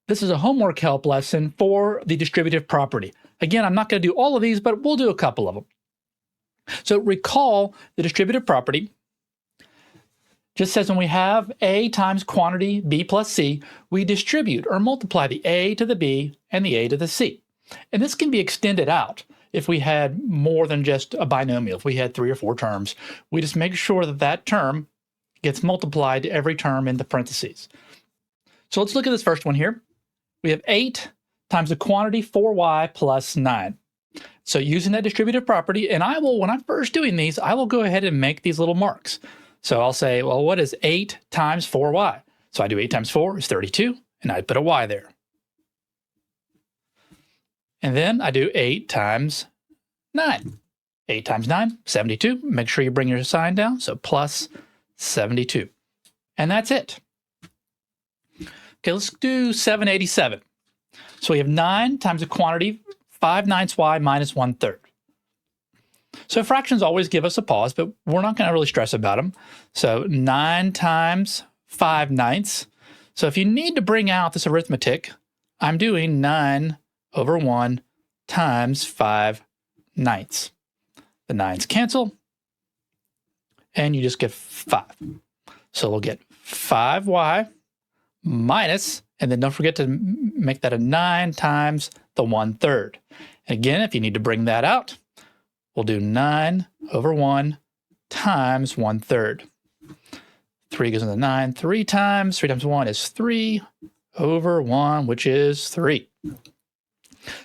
This is a homework help lesson for the distributive property. Again, I'm not going to do all of these, but we'll do a couple of them. So recall the distributive property just says when we have A times quantity B plus C, we distribute or multiply the A to the B and the A to the C. And this can be extended out if we had more than just a binomial. If we had 3 or 4 terms, we just make sure that that term gets multiplied to every term in the parentheses. So let's look at this first one here. We have 8 times the quantity 4y plus 9. So using that distributive property, and I will, when I'm first doing these, I will go ahead and make these little marks. So I'll say, well, what is 8 times 4y? So I do 8 times 4 is 32, and I put a y there. And then I do 8 times 9. 8 times 9, 72. Make sure you bring your sign down, so plus 72. And that's it. Okay, let's do 787. So we have 9 times the quantity 5/9 y minus 1/3. So fractions always give us a pause, but we're not going to really stress about them. So 9 times 5/9. So if you need to bring out this arithmetic, I'm doing 9 over 1 times 5/9. The 9s cancel, and you just get 5. So we'll get 5y minus, and then don't forget to make that a 9 times the 1/3. Again, if you need to bring that out, we'll do 9 over 1 times 1/3. 3 goes into 9 3 times. 3 times 1 is 3 over 1, which is 3.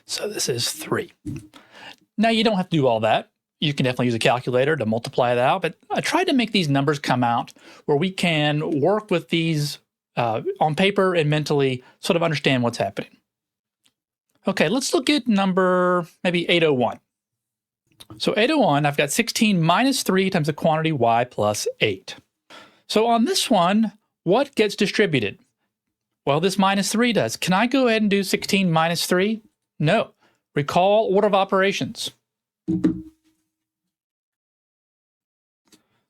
So this is 3. Now you don't have to do all that. You can definitely use a calculator to multiply that out, but I tried to make these numbers come out where we can work with these on paper and mentally sort of understand what's happening. Okay, let's look at number maybe 801. So 801, I've got 16 minus 3 times the quantity y plus 8. So on this one, what gets distributed? Well, this minus 3 does. Can I go ahead and do 16 minus 3? No. Recall order of operations.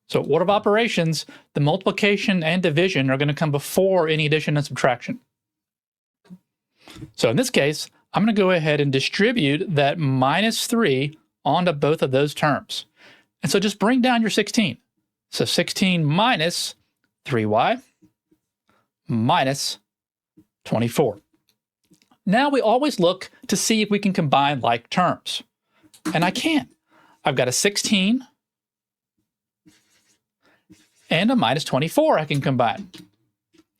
So order of operations, the multiplication and division are going to come before any addition and subtraction. So in this case, I'm going to go ahead and distribute that minus 3 onto both of those terms. And so just bring down your 16. So 16 minus 3y minus 24. Now we always look to see if we can combine like terms. And I can. I've got a 16 and a minus 24 I can combine.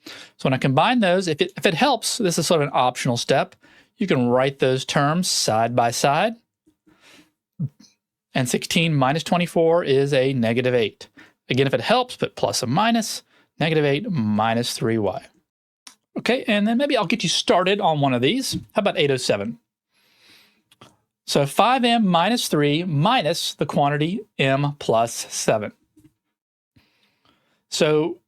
So when I combine those, if it helps, this is sort of an optional step. You can write those terms side by side. And 16 minus 24 is a negative 8. Again, if it helps, put plus and minus, negative 8 minus 3y. Okay, and then maybe I'll get you started on one of these. How about 807? So 5m minus 3 minus the quantity m plus 7. So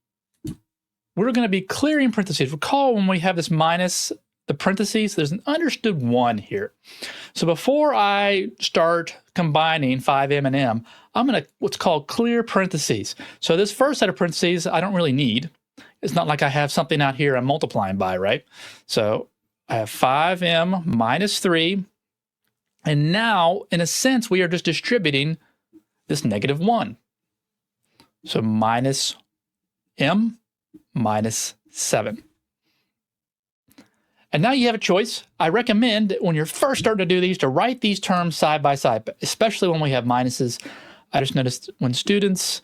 we're going to be clearing parentheses. Recall when we have this minus the parentheses, there's an understood 1 here. So before I start combining 5m and m, I'm going to what's called clear parentheses. So this first set of parentheses I don't really need. It's not like I have something out here I'm multiplying by, right? So I have 5m minus 3. And now, in a sense, we are just distributing this negative 1. So minus m minus 7. And now you have a choice. I recommend when you're first starting to do these to write these terms side by side, especially when we have minuses. I just noticed when students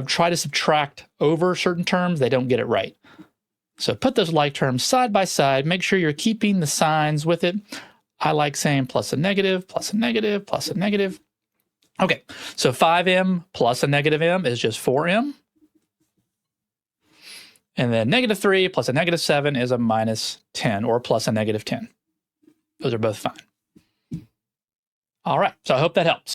try to subtract over certain terms, they don't get it right. So put those like terms side by side. Make sure you're keeping the signs with it. I like saying plus a negative, plus a negative, plus a negative. Okay, so 5m plus a negative m is just 4m. And then negative 3 plus a negative 7 is a minus 10 or plus a negative 10. Those are both fine. All right, so I hope that helps.